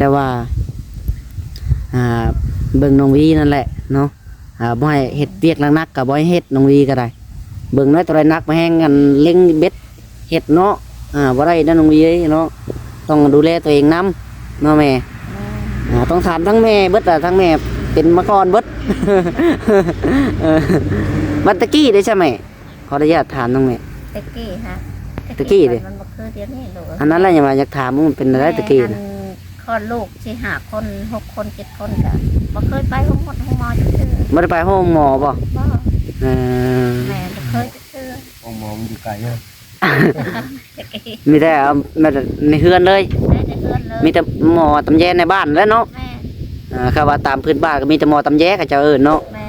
แต่ว่าเบิ่งน้องวีนั่นแหละเนาะบ่ให้เฮ็ดเวียกนักๆก็บ่ให้เฮ็ดน้องวีก็ได้เบิ่งน้อยตัวใดนักมาแฮงกันเล็งเบ็ดเฮ็ดเนาะบ่ได้นะน้องวีเนาะต้องดูแลตัวเองนํเนาะแม่ต้องถามทั้งแม่เบิดทั้งแม่เป็นมาก่อนเบิด มันตะกี้ได้ใช่ไหมขออนุญาตถามน้องแม่ตะกี้ฮะตะกี้ดิมันบ่คือเดี๋ยวนี้ลูกอันนั้นแหละอย่ามาอยากถามมันเป็นอะไรตะกี้นะคลอดลูกสิ5 คน6 คน7 คนก็บ่เคยไปห้องหมอจักเทื่อไม่ได้ไปห้องหมอป่ะบ่แม่บ่เคยจักเทื่อห้องหมอมันอยู่ไกลเนี่ยมีแต่ในเฮือนเลยในเฮือนเลยมีแต่หมอตำแยในบ้านแล้วเนาะแม่ครับว่าตามพื้นบ้านก็มีแต่หมอตำแยกับเจ้าเนาะแม่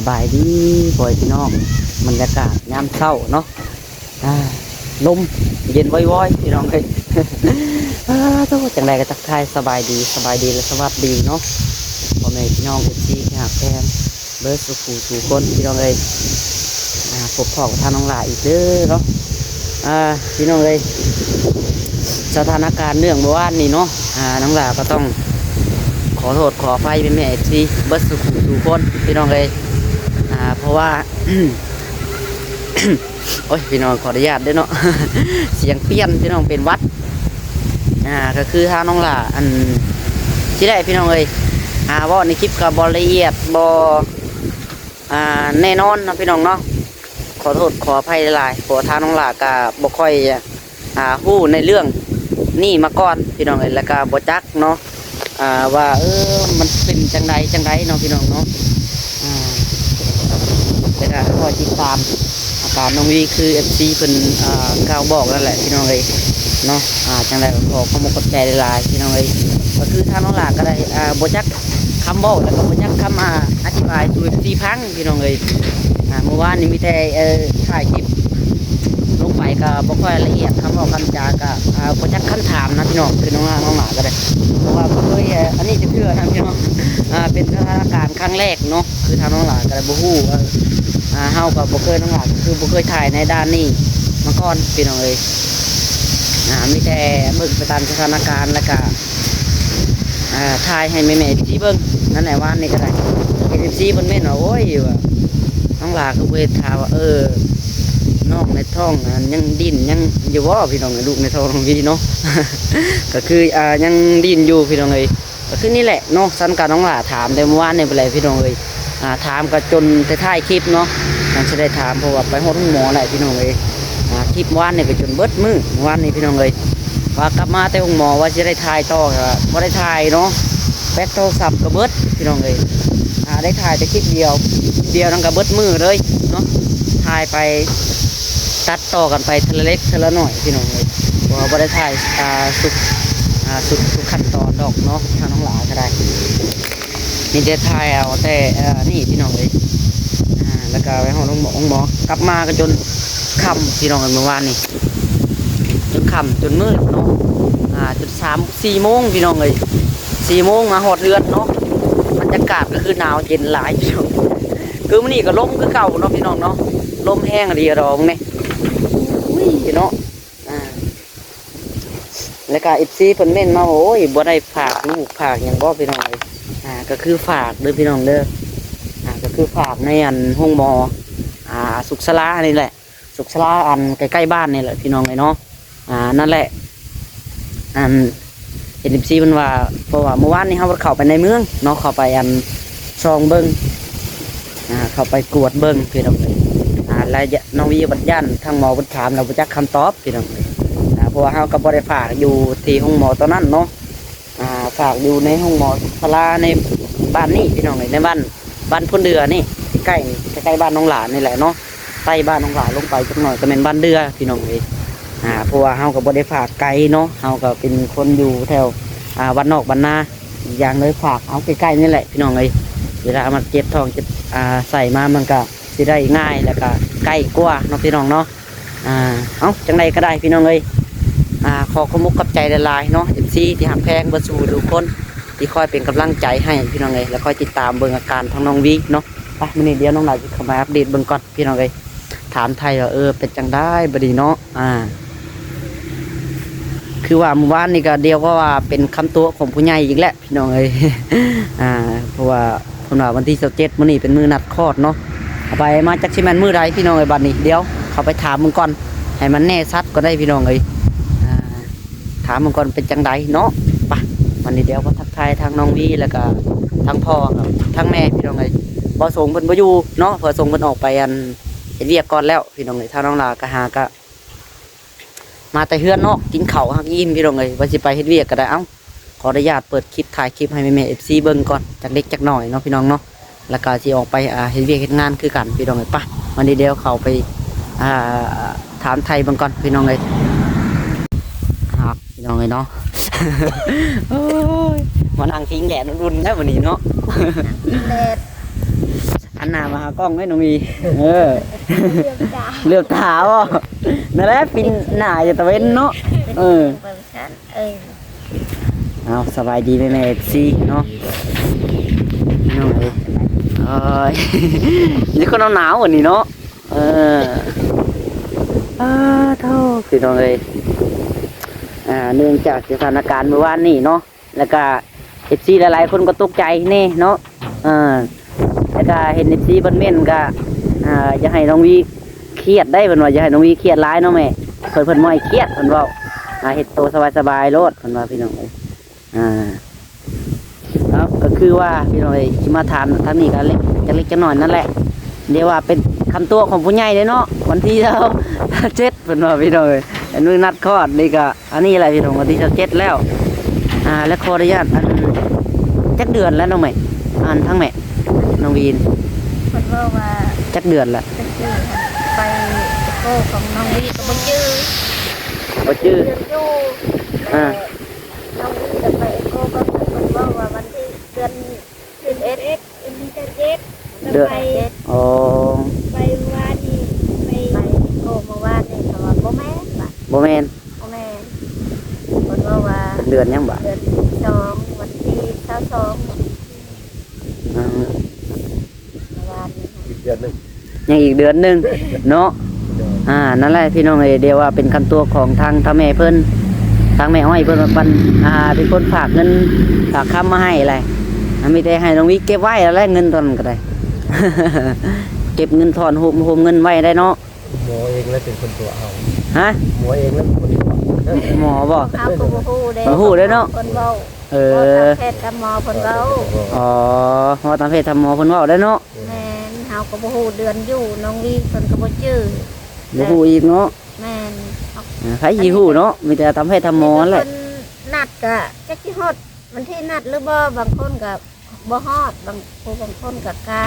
สบายดีบ่อยพี่น้องบรรยากาศยามเช้าเนาะลมเย็นว่อยๆพี่น้องเฮ้ยทุกคนจังไรก็ทักทายสบายดีและสวัสดีเนาะพ่อแม่พี่น้องที่หักแพงเบิร์ดสุขสู่คนพี่น้องเลยพบพ่อกับท่านน้องหลาอีกเด้อเนาะพี่น้องเลยสถานการณ์เนื่องเมื่อวานนี้เนาะน้องหลาก็ต้องขอโทษขออภัยเป็นแม่ที่เบิร์ดสุขสู่คนพี่น้องเลยเพราะว่า โอ้ยพี่น้องขออนุญาตด้วยเนาะ เสียงเปี้ยนพี่น้องเป็นวัดก็คือทางน้องหล่าอันที่ได้พี่น้องเลยว่าในคลิปกับบอละเอียดบแน่นอนนะพี่น้องเนาะขอโทษขออภัยหลายขอทางน้องหล่ากับ่ค่อยฮู้ในเรื่องนี่มาก่อนพี่น้องเลยแล้วก็บ่จักเนาะว่ามันเป็นจังใดเนาะพี่น้องเนาะแต่ก็คอยติดตามอาการน้องวีคือFCเพิ่นกล่าวบอกนั่นแหละพี่น้องเลยเนาะจังไรขอขอบคุณใจหลายพี่น้องเลยก็คือทางน้องหลาก็ได้บ่จักคำบอกแล้วก็บ่จักคำอธิบายสู่ FC พังพี่น้องเลยเมื่อวานนี้มีแต่ถ่ายคลิปลงไปก็บ่ค่อยละเอียดคำบอกคำจาก็บ่จักคำถามนะพี่น้องคือน้องหลาก็ได้เพราะว่าบ่เคยอันนี้จะเชื่อนะพี่น้องเป็นสถานการณ์ครั้งแรกเนาะคือทางน้องหลาก็ได้บ่ฮู้เฮากับบ่เคยน้องหลานคือบ่เคยถ่ายในด้านนี้มาก่อนพี่น้องเลยมีแต่เบิ่งไปตามสถานการณ์แล้วก็ถ่ายให้แม่ๆที่เบิ่งนั่นแหละว่านี่ก็ได้ที่เพิ่นเม่นว่าโอ้ยว่าน้องหลานก็บ่เฮ็ดท่าว่าน้องในท้องยังดิ้นยังอยู่บ่พี่น้องลูกในท้องของพี่เนาะ ก็คือยังดิ้นอยู่พี่น้องเลยก็คือนี่แหละเนาะสำหรับน้องหลานถามแต่เมื่อวานนี่เป็นไรพี่น้องเลยถามก็จนท้ายคลิปเนาะมันจะได้ถามเพราะว่าไปห้องหมอแหละพี่น้องเลยคลิปว่านเนี่ยก็จนเบิดมือว่านนี่พี่น้องเลยว่ากลับมาแต่ห้องหมอว่าจะได้ถ่ายต่อครับว่าได้ถ่ายเนาะแบตโทรศัพท์ก็เบิดพี่น้องเลยได้ถ่ายแต่คลิปเดียวนั่นก็เบิดมือเลยเนาะถ่ายไปตัดต่อกันไปทีละเล็กทีละหน่อยพี่น้องเลยเพราะว่าได้ถ่ายสุดขั้นตอนดอกเนาะทางน้องหลาก็ได้นี่จะถ่ายเอาแต่นี่พี่น้องเลยแล้วก็ไปห้องหมอกลับมาก็จนค่ำพี่น้องเมื่อวานนี่จนค่ำจนมืดเนาะจน4 โมงพี่น้องเลย4 โมงมาหอดเรือนเนาะบรรยากาศก็คือหนาวเย็นหลายพี่น้องคือมันนี่ก็ลมคือเก่าเนาะพี่น้องเนาะลมแห้งดีรองเนี่ยเนาะแล้วก็FCเพิ่นเม่นมาโอ้ยบ่ได้ฝากลูกฝากอย่างบ่พี่น้องเลยก็คือฝากเด้อพี่น้องเด้อก็คือฝากในห้องหมอสุขศาลานี่แหละสุขศาลาใกล้ๆบ้านนี่แหละพี่น้องเลยเนาะนั่นแหละเห็นซีมันว่าเพราะว่าเมื่อวานนี้เขาเข้าไปในเมืองเนาะเข้าไปซองเบิ้งเข้าไปกวดเบิ้งพี่น้องเลยรายน้องวีบัดยันทางหมอบัดถามเราบัดจักคำตอบพี่น้องเลยเพราะว่าเขาก็บ่ได้ฝากอยู่ที่ห้องหมอตอนนั้นเนาะฝากอยู่ในห้องหมอสุขศาลาในบ้านนี่พี่น้องเลยในบ้านพ้นเดือนี่ใกล้บ้านน้องหลานนี่แหละเนาะใต้บ้านน้องหลานลงไปจักหน่อยก็เป็นบ้านเดือพี่น้องเลยเพราะว่าเฮาก็บ่ได้ฝากไกลเนาะเฮาก็เป็นคนอยู่แถวบ้านนอกบ้านนาอย่างเลยฝากเอาใกล้ๆนี่แหละพี่น้องเลยเวลามันเจ็บท้องเจ็บใส่มามันก็สิได้ง่ายแล้วก็ใกล้กว่าเนาะพี่น้องเนาะเอาจังใดก็ได้พี่น้องเลย ขอขอบคุณกับใจละลายเนาะ FC ที่หักแพงบ่สู่ทุกคนที่คอยเป็นกำลังใจให้พี่น้องเอ้ยแล้วคอยติดตามเบิ่งอาการทางน้องวีเนาะไปมื้อนี้เดี๋ยวน้องหลานจะเข้ามาอัปเดตเบิ่งก่อนพี่น้องเอ้ยถามไทยว่าเป็นจังได้บ่ดีเนาะคือว่าเมื่อวานนี่ก็เดียวก็ว่าเป็นคำตัวของผู้ใหญ่อีกแล้วพี่น้องเอ้ย เพราะว่าเพิ่นว่าวันที่27มื้อนี้เป็นมื้อนัดคลอดเนาะเอาไปมาจักสิแม่นมื้อใดพี่น้องเอ้ยบัดนี้เดี๋ยวเขาไปถามมึงก่อนให้มันแน่ชัดก็ได้พี่น้องเอ้ยถามมึงก่อนเป็นจังไดเนาะไปวันนี้เดี๋ยวก็ทักทายทางน้องวีแล้วก็ทางพ่อกับทางแม่พี่น้องเอ้ยบ่ส่งเพิ่นบ่อยู่เนาะเพิ่นส่งเพิ่นออกไปเฮ็ดเวียกก่อนแล้วพี่น้องเอ้ยถ้าน้องลาก็หาก็มาแต่เฮือนเนาะกินข้าวหักอิ่มพี่น้องเอ้ยว่าสิไปเฮ็ดเวียกก็ได้ขออนุญาตเปิดคลิปถ่ายคลิปให้แม่ FC เบิ่งก่อนจักเล็กจักน้อยเนาะพี่น้องเนาะแล้วก็สิออกไปเฮ็ดเวียกเฮ็ดงานคือกันพี่น้องเอ้ยไปวันนี้เดี๋ยวเข้าไปถามไทยเบิ่งก่อนพี่น้องเอ้ยครับพี่น้องเอ้ยเนาะ โอ้ยมานั่งทิ้งแดดรุนๆแล้ววันนี้เนาะ แดด อันหน้ามาหากล้องไหมน้องมีเลือกจ้า เลือกขาวอ่ะนั่นแหละปินหน้าจะตะเวนเนาะเปิดชั้นเอาสบายดีไหมแม่ซีเนาะน้องเอ้ยนี่คนหนาววันนี้เนาะเท่าพี่น้องเอ้ยเนื่องจากสถานการณ์เมื่อวานนี่เนาะแล้วก็เอฟซีหลายๆคนก็ตกใจแน่เนาะแล้วก็เห็นเอฟซีบนเม่นก็จะให้น้องวีเครียดได้เพิ่นว่าจะให้น้องวีเครียดร้ายเนาะแม่เพิ่นบ่ให้เครียดเพิ่นเว้าเฮ็ดโตสบายๆโลดเพิ่นว่าพี่น้องเอ้ยครับก็คือว่าพี่น้องเอ้ยสิมาถามทางนี้ก็เล็กจักหน่อยนั่นแหละเดี๋ยวว่าเป็นคำตัวของผู้ใหญ่เด้เนาะวันที่7เพิ่นว่าพี่น้องเอ้ยอันนี้นัดคลอดนี่ก็อันนี้แหละพี่น้องวันที่7แล้วและขออนุญาตจักเดือนแล้วน้องแม่ทั้งแม่น้องวีนคนว่าจักเดือนละไปโก้ของน้องวีก็บ่จื้ออยู่น้องวีจะไปโก้ก็คนว่าวันที่เดือน11ไปอ๋อไปว่านี่ไปโก้เมื่อวานนี่เขาว่าบ่แม่นว่ะบ่แม่นคนว่าเดือนยังบ่เดือน2วันที่22ยังอีกเดือนหนึ่งเนาะนั่นแหละพี่น้องเอยเดียวว่าเป็นคำตัวของทางแม่เพิ่นทางแม่อ้อยเพิ่นมาปันเป็นคนฝากเงินฝากคำมาให้อะไรมีแต่ให้น้องวิเก็บไว้อะไรเงินตอนก็ได้ เก็บเงินถอนโฮมเงินไว้ได้เนาะหมอเองแล้วเป็นคนตัวเอาหมอเองแล้วคนตัวหมอบอกเขาก็บ่ฮู้เด้ฮู้เด้เนาะคนเว้าแพทย์กับหมอเพิ่นเว้าหมอตามเพศทำหมอเพิ่นเว้าได้เนาะแม่นเฮาก็บ่ฮู้เดือนอยู่น้องวีเพิ่นก็บ่จื้อบ่ฮู้อีกเนาะแม่นใครสิฮู้เนาะมีแต่ตามเพศทำหมอแหละนัดก็จักสิฮอดวันที่นัดหรือบ่บางคนก็บ่ฮอดบางคนก็ไกล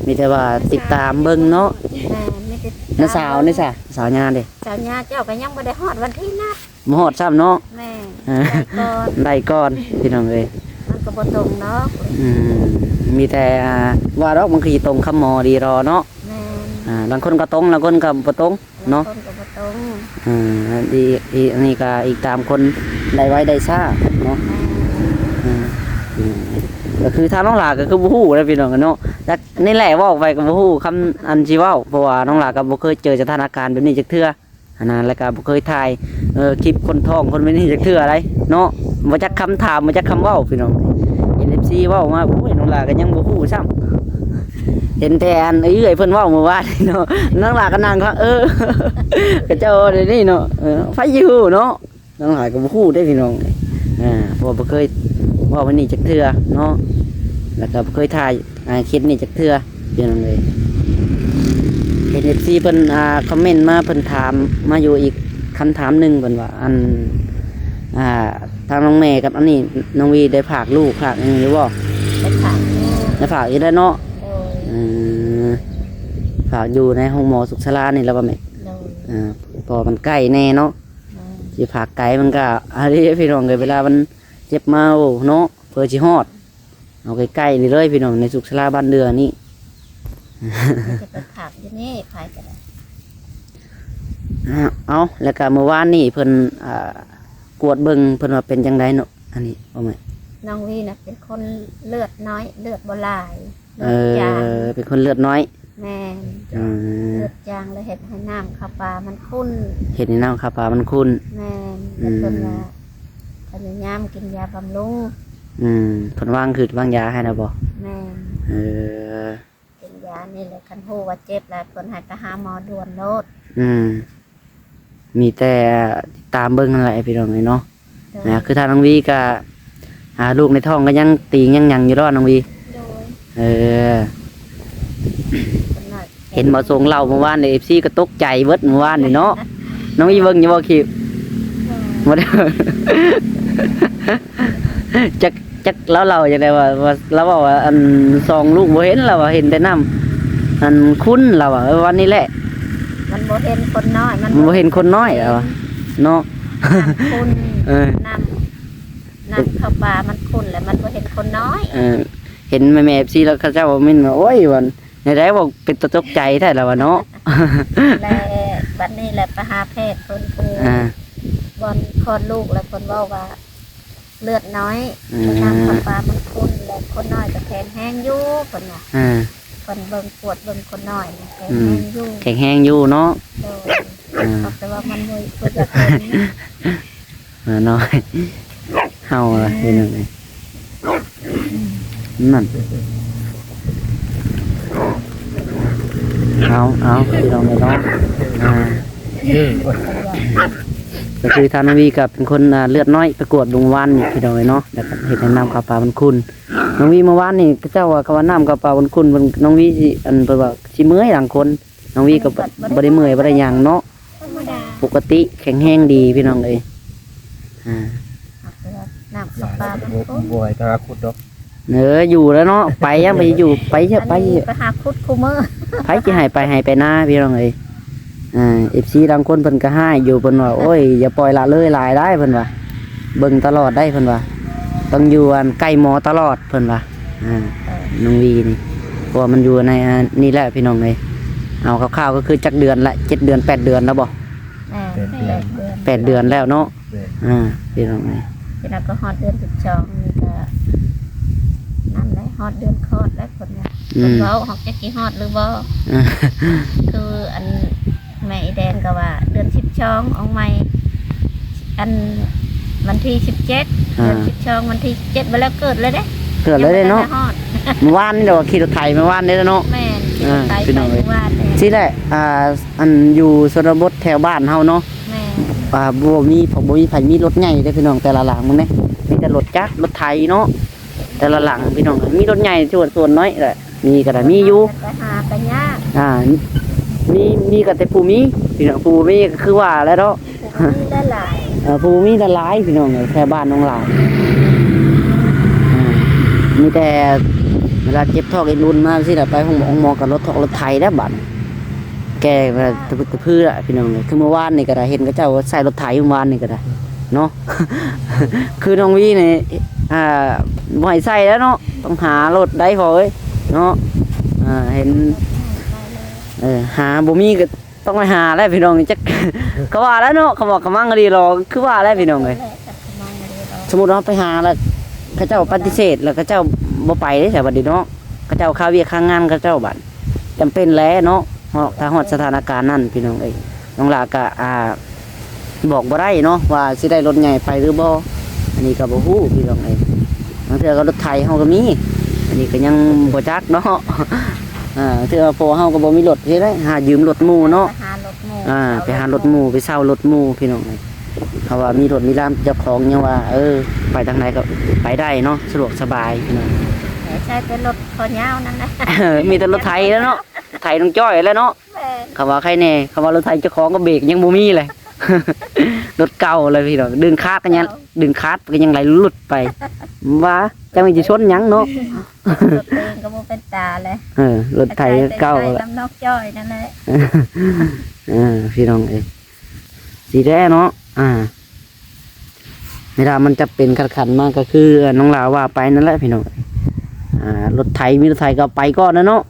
มีแต่ว่าติดตามเบิ่งเนาะแม่ไม่ติดน้าสาวนี่ซะสาวญาเด้สาวญาเจ้าก็ยังบ่ได้ฮอดวันที่นัดบ่ฮอดซ้ำเนาะแม่ได้ก่อนพี่น้องเอ้ยมันก็บ่ตรงเนาะมีแต่ว่าดอกบางทีตรงคำหมอดีรอเนาะบางคนก็ตรงบางคนก็บ่ตรงเนาะดีอันนี้ก็อีกตามคนได้ไว้ได้ซ่าเนาะก็คือถ้าน้องหลาก็คือบ่ฮู้นะพี่น้องเนาะแล้วนี่แหละว่าออกไปก็บ่ฮู้คำอันสิเว้าเพราะว่าน้องหลาก็บ่เคยเจอสถานการณ์แบบนี้จักเทื่อแล้วก็บ่เคยถ่ายคลิปคนท้องคนแบบนี้จักเทื่ออะไรเนาะบ่จักคำถามบ่จักคำเว้าพี่น้องNFC เว้ามาโอ้ยน้องหลาก็ยังบ่ฮู้ซ้ำเห็นแต่อันเอ้ยเพิ่นเว้าเมื่อวานเนาะน้องหลาก็นั่งก็เจ้าเดี๋ยวนี้เนาะไฟอยู่เนาะน้องหลาก็บ่ฮู้ได้พี่น้องเพราะบ่เคยว่าวันนี้จักเทื่อเนาะแล้วก็เคยถ่ายคลิปนี้จักเทื่อเดี๋ยวนั้นเลยเห็นFCเพิ่นคอมเมนต์มาเพิ่นถามมาอยู่อีกคำถามหนึ่งเพิ่นว่าอันทางน้องแม่กับอันนี้น้องวีได้ฝากลูกฝากอย่างนี้บ่ได้ฝากอีกได้เนาะฝากอยู่ในห้องหมอสุขศาลานี่แล้วบ่แม่พอมันใกล้แน่เนาะสิฝากไกลมันก็อะไรพี่น้องเลยเวลามันเจ็บมาเนาะเพื่อสิฮอดเอาใกล้ๆนี่เลยพี่น้องในสุขศาลาบ้านเดือนี่จะไปผักที่นี่ขายกัน เอาแล้วก็เมื่อวานนี่เพิ่นกวดเบิ่งเพิ่นว่าเป็นจังไดเนาะอันนี้บ่แม่น น้องวีน่ะเป็นคนเลือดน้อยเลือดบ่หลายเลื เอ อดจาง เป็นคนเลือดน้อย แม่น อืม เลือดจางเลยเฮ็ดให้น้ำข้าวปลามันข้น เฮ็ดให้น้ำข้าวปลามันขุ่น แม่นแล้วเพิ่นว่าพยายามกินยาบำรุง เพิ่นวางคือวางยาให้นะบ่ แม่น เออ กินยานี่แหละคันฮู้ว่าเจ็บแล้วเพิ่นให้ไปหาหมอด่วนโลด มีแต่ตามเบิ่งนั่นแหละพี่น้องเนาะ โดย คือทางน้องวีก็ลูกในท้องก็ยังตีงยังหยังอยู่รอดน้องวี โดย เออ เพิ่นน่ะ เห็นบ่ทรงเล่าเมื่อวานใน FC ก็ตกใจเบิดเมื่อวานนี่เนาะน้องวีเบิ่งอยู่บ่คลิปบ่ได้ จักแล้วเราจังได๋ว่าเราบอกว่าอันซองลูกบ่เห็นแล้วว่าเห็นแต่น้ำอันคุ้นเราว่าวันนี้แหละ มันบ่เห็นคนน้อยมัน บ่เห็นคนน้อยแล้วว่าเนาะ น้ำคุณ เออ น้ำข้าวปลามันขุ่นแล้วมันบ่เห็นคนน้อย เห็นแม่ FC แล้วเขาเจ้าว่ามินว่าโอ้ยวันในได้บอกเป็นตกใจแท้แล้วว่าเนาะ และบัดนี้แหละไปหาแพทย์เพิ่นคือบอนคลอดลูกแล้วเพิ่นเว้าว่า เลือดน้อยน้ำข้าวปลามันขุ่นแล้วคนน้อยก็แข็งแห้งอยู่เพิ่นว่า อ่า เพิ่นเบิ่งปวดเบิ่งคนน้อยแข็งแห้งอยู่ แข็งแห้งอยู่เนาะ โดยแต่ว่ามันบ่เพิ่นอยากเห็น น้อยเฮาล่ะเป็นจังไดนั่นเอาพี่น้องเนาะก็คือทานวีกับเป็นคนเลือดน้อยประกวดลงวันนี่พี่น้องเนาะแล้วก็เฮ็ดให้น้ำข้าวปลามันขุ่นน้องวีเมื่อวานนี่เจ้าว่าก็ว่าน้ำข้าวปลามันขุ่นน้องวีสิอันเพิ่นว่าสิเมื่อยหลังคนน้องวีก็บ่ได้เมื่อยบ่ได้หยังเนาะ ธรรมดา ปกติแข็งแรงดีพี่น้องเอ้ยน้ำข้าวปลามันขุ่น บ่ให้ตาขุดดอก อยู่แล้วเนาะไปยังไปอยู่ไปเถอะไป ไปหาคุดคูมือ ไปสิให้ไปหน้าพี่น้องเอ้ยFC บางคนเพิ่นก็ให้อยู่เพิ่นว่าโอ้ยอย่าปล่อยละเลยหลายได้เพิ่นว่าเบิ่งตลอดได้เพิ่นว่าต้องอยู่อันใกล้หมอตลอดเพิ่นว่าน้องวีนี่เพราะว่ามันอยู่ในนี่แหละพี่น้องเอ้ยเอาคร่าวๆก็คือจักเดือนละ7เดือน8เดือนแล้วบ่ 8เดือนแล้วเนาะพี่น้องเอ้ย ที่เราก็ฮอดเดือน12นี่ก็นั่นแหละฮอดเดือนคลอดแล้วคนเนี่ยคนเว้าฮอกจักกี่ฮอดหรือบ่คืออันแม่อีแดงก็ว่าเดือน12ออกใหม่อันวันที่17เดือน12วันที่17มาแล้วเกิดเลยเด้ เกิดเลยเด้เนาะ ยังบ่ทันได้ฮอด เมื่อวานนี่เดี๋ยวขี่รถไถเมื่อวานนี่แล้วเนาะ แม่นที่เราไปไปเมื่อวานเนี่ย สิแหละอันอยู่ชนบทแถวบ้านเฮาเนาะ แม่น บ่มีไผมีรถใหญ่เด้อพี่น้องแต่ละหลังมึงเด้มีแต่รถจักรรถไถเนาะแต่ละหลังพี่น้องมีรถใหญ่ส่วนน้อยแหละมีก็ได้มีอยู่ ไปหากันยาก มีก็แต่ผู้มีพี่น้องผู้มีก็คือว่าแล้วเนาะ มีได้หลาย ผู้มีละหลายพี่น้องแถวบ้านน้องหลายมีแต่เวลาเจ็บท้องไอ้รุ่นมาสิล่ะไปห้องหมอกับรถไถแล้วบัดแกตะพึดตะพื้อพี่น้องคือเมื่อวานนี่ก็ได้เห็นเขาเจ้าใส่รถไถเมื่อวานนี่ก็ได้เนาะ คือน้องวีนี่บ่ให้ใส่แล้วเนาะต้องหารถได้พอเอ้ยเนาะเห็นหาบ่มีก็ต้องไปหาแล้วพี่น้องจัก ก็ว่าแล้วเนาะเขาบอกกำลังดีรอคือว่าแล้วพี่น้องเอ้ยสมมุติว่าไปหาแล้วเขาเจ้าปฏิเสธแล้วเขาเจ้าบ่ไปได้แต่บัดนี้เนาะเขาเจ้าข้าวเวียกข้างงานเขาเจ้าบัดจำเป็นแล้วเนาะถ้าฮอดสถานการณ์นั้นพี่น้องเอ้ยน้องหลาก็บอกบ่ได้เนาะว่าสิได้รถใหญ่ไปหรือบ่อันนี้ก็บ่ฮู้พี่น้องเอ้ยบางเทื่อก็รถไถเฮาก็มีอันนี้ก็ยังบ่จักเนาะ เทื่อพอเฮาก็บ่มีรถเฮ็ดได้หายืมรถหมู่เนาะ ไปหารถหมู่ ไปหารถหมู่ไปเช่ารถหมู่พี่น้องเอ้ยเขาว่ามีรถมีลามเจ้าของยังว่าไปทางไหนก็ไปได้เนาะสะดวกสบายพี่น้อง ใช่เป็นรถคอยาวนั่นแหละ มีแต่รถไถแล้วเนาะไถน้องจ้อยแล้วเนาะ แม่น เขาว่าใครแน่เขาว่ารถไถเจ้าของก็เบรกยังบ่มีเลย รถเก่าเลยพี่น้องดึงคาดก็ยังดึงคาดก็ยังไหลหลุดไปว่าจังมันสิชนหยังเนาะ รถเองก็บ่เป็นตาเลย รถไถเก่า ใส่ แหละ น้ำนอกจ้อยนั่นแหละ พี่น้องเอ้ยสีแดงเนาะเวลามันจะเป็นขันๆมากก็คือน้องลาวว่าไปนั่นแหละพี่น้องรถไถมีรถไถก็ไปก่อนนะเนาะ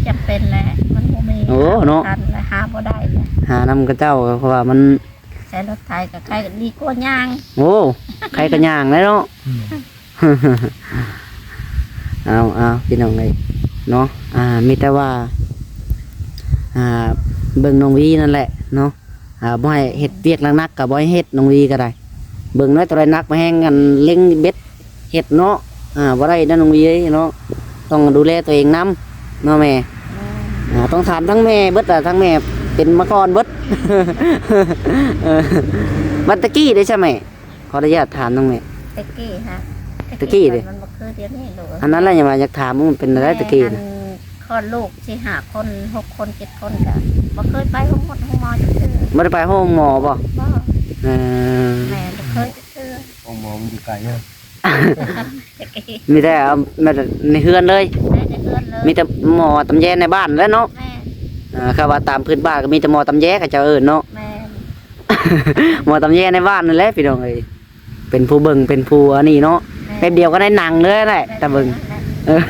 จะเป็นแหละมันบ่มี โอ้เนาะ ทันเลยหาบ่ได้เลย หานำกับเจ้าเพราะว่ามัน ใช้รถไถกับใครก็ดีกว่าย่าง โอ้ใครก็ย่างเลยเนาะ เอาพี่น้องเลยเนาะมีแต่ว่าเบิ่งน้องวีนั่นแหละเนาะบ่ให้เฮ็ดเวียกนักๆก็บ่ให้เฮ็ดน้องวีก็ได้เบิ่งน้อยตัวใดนักมาแห้งกันเล็งเบ็ดเฮ็ดเนาะบ่ได้นะน้องวีเอ้ยเนาะต้องดูแลตัวเองนำเนาะแม่ต้องถามทั้งแม่เบิดทั้งแม่เป็นมาก่อนเบิด บัดตะกี้ได้ใช่ไหมขออนุญาตถามน้องแม่ ตะกี้ฮะ ตะกี้ดิ มันบ่คือเดี๋ยวนี้ลูก อันนั้นแหละอย่ามาอยากถามว่ามันเป็นอะไรตะกี้ อันคลอดลูกที่หาคน6 คน7 คนก็บ่เคยไปห้องหมอจักเทื่อ ไม่ได้ไปห้องหมอป่ะ บ่ เออ แม่บ่เคยจักเทื่อ องมองมันอยู่ไกลเนี่ย ตะกี้ มีแต่เอามาแต่ในเฮือนเลย แม่จะเอื้อนเลย มีแต่หมอตำแยในบ้านแล้วเนาะ แม่ ครับว่าตามพื้นบ้านก็มีแต่หมอตำแยกับเจ้าเอิญเนาะ แม่ หมอตำแยในบ้านนั่นแหละพี่น้องเอ้ยเป็นผู้เบิ่งเป็นผู้อันนี้เนาะแป๊บเดียวก็ได้หนังเลยแหละแต่เบิ่งเออ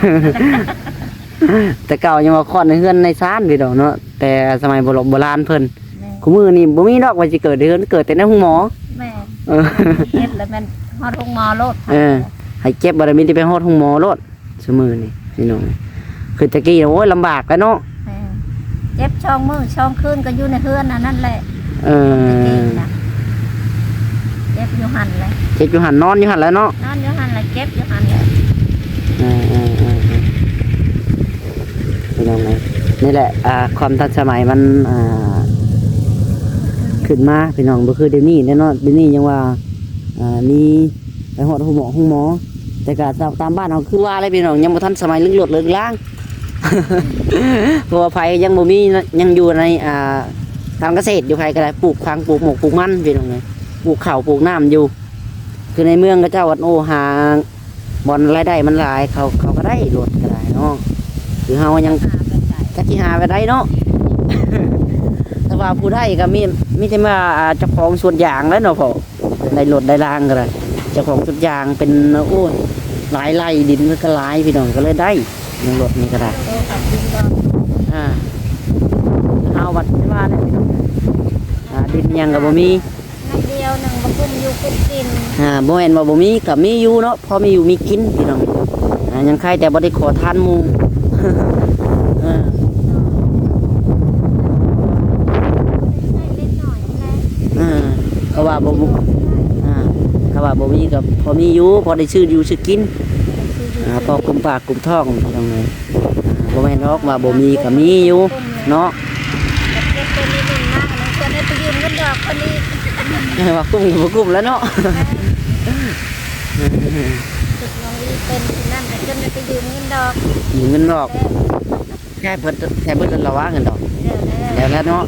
แต่เก่ายังว่าคลอดในเฮือนในซ่านพี่น้องเนาะแต่สมัยโบราณเพิ่น แม่ คุมือนี่บ่มีดอกว่าสิเกิดในเฮือนเกิดแต่ในห้องหมอ แม่ เออ เฮ็ดแล้วมันฮอดโรงหมอโลด เออ ให้เจ็บบารมีที่ไปฮอดห้องหมอโลดซุมือนี่พี่น้องคือตะกี้โอ้ยลำบากแล้วเนาะ แม่เจ็บช่องมือช่องคืนก็อยู่ในเฮือนนั่นแหละ เอ ตะกี้ อ น่ะเจ็บอยู่หั่นเลย เจ็บอยู่หันนอนอยู่หันแล้วเนาะ นอนอยู่หั่นเลยเจ็บอยู่หั่นเลย พี่น้องไงนี่แหละความทันสมัยมันขึ้นมาพี่น้องบ่คือเดี๋ยวนี้แน่นอนเดี๋ยวนี้ยังว่ามีไปฮอดห้องหมอแต่ก็ตามบ้านเราคือว่าอะไรพี่น้องยังบ่ทันสมัยลึกหลดเลิกล้าง เพราะว่าไผยังบ่มียังอยู่ในการเกษตรอยู่ไผก็ได้ปลูกพังปลูกหมกปลูกมันพี่น้องไงปลูกข้าวปลูกน้ำอยู่ คือในเมืองก็เจ้าวัดโอหาบอลรายได้มันหลายเขาก็ได้รถก็ได้เนาะคือเฮายัง หาเป็นไก่ จักสิหาไปได้เนาะ แต่ว่าผู้ได้ก็มีแต่ว่าเจ้าของสวนยางแล้วเนาะพ่อได้รถได้รางก็ได้เจ้าของสวนยางเป็นโอ้ยหลายไร่ดินมันก็หลายพี่น้องก็เลยได้ยังรถนี่ก็ได้ โตกับดินก็ เอาวัดที่ว่าเนี่ยพี่น้องดินยังก็บ่มี น้ำเดียวหนึ่งบ่กุ้มอยู่กุ้มกิน บ่แม่นว่าบ่มีก็มีอยู่เนาะพอมีอยู่มีกินพี่น้องยังใครแต่บ่ได้ขอทานหมู่ ให้เล็กหน่อยแหละ เขาว่าบ่เขาว่าบ่มีก็พอมีอยู่พอได้ซื้ออยู่ซื้อกินพอกลุ่มปากกลุ่มท้องพี่น้องเอ้ยบ่แม่นหรอกว่าบ่มีก็มีอยู่เนาะ เก็บตัวนี้เป็นมากแล้วจะได้ไปยืมเงินดอกคนนี้ ว่ากลุ่มก็บ่กลุ่มแล้วเนาะ ฝึกน้องวีเป็นที่นั่นแต่จนได้ไปยืมเงินดอก มีเงินดอกแค่เพิ่นละว่าเงินดอก เดี๋ยวแล้ว แล้วเนาะ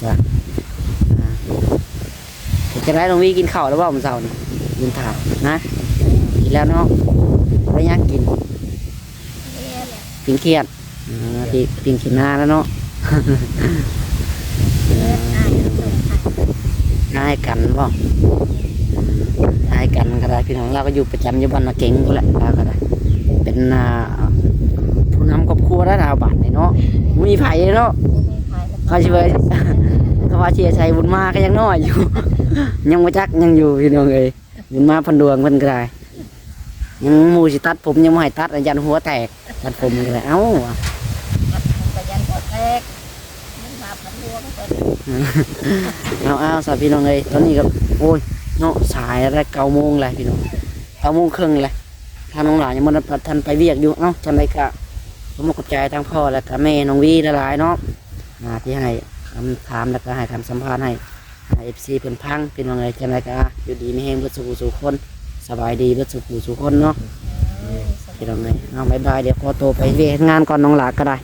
จ้ะจะได้ลงวีกินข้าวแล้วบ่มื้อเช้านี่กินถามนะกินแล้วเนาะแล้วยังกินกินเครียดกินขี้หน้าแล้วเนาะ นายกันบ่นายกันก็ได้พี่น้องเราก็อยู่ประจำอยู่บ้านนาเก่งก็แหละเราก็ได้เป็นผู้นำครอบครัวแล้วเราบ้านนี่เนาะมีไผเนาะเขาช่วยเขาว่าเชียร์ชัยบุญมาก็ยังน้อยอยู่ ยังบ่จักยังอยู่พี่น้องเอ้ยบุญมาพันดวงเพิ่นก็ได้ยังหมู่สิตัดผมยังบ่ให้ตัดยันหัวแตกตัดผมก็ได้เอ้า ไปยันหัวแตกมันมาพันดวงเป็น เอาสาวพี่น้องเอ้ยตอนนี้ก็โอ้ยเนาะสายแล้ว9 โมงแล้วพี่น้อง9 โมงครึ่งแล้วทางน้องหลานยังบ่ทันไปเวียกอยู่เอ้าจังไดก็ผมขอบใจทางพ่อและก็แม่น้องวีหลายๆเนาะที่ให้คำถามแล้วก็ให้คำสัมภาษณ์ให้ FC เพิ่นพังพี่น้องเอ้ยจังไดก็อยู่ดีมีแฮงเบิดสู่คนสบายดีเบิดสู่คนเนาะพี่น้องเอ้ยเอาบ๊ายบายเดี๋ยวขอตัวไปเวียกงานก่อนน้องหลานก็ได้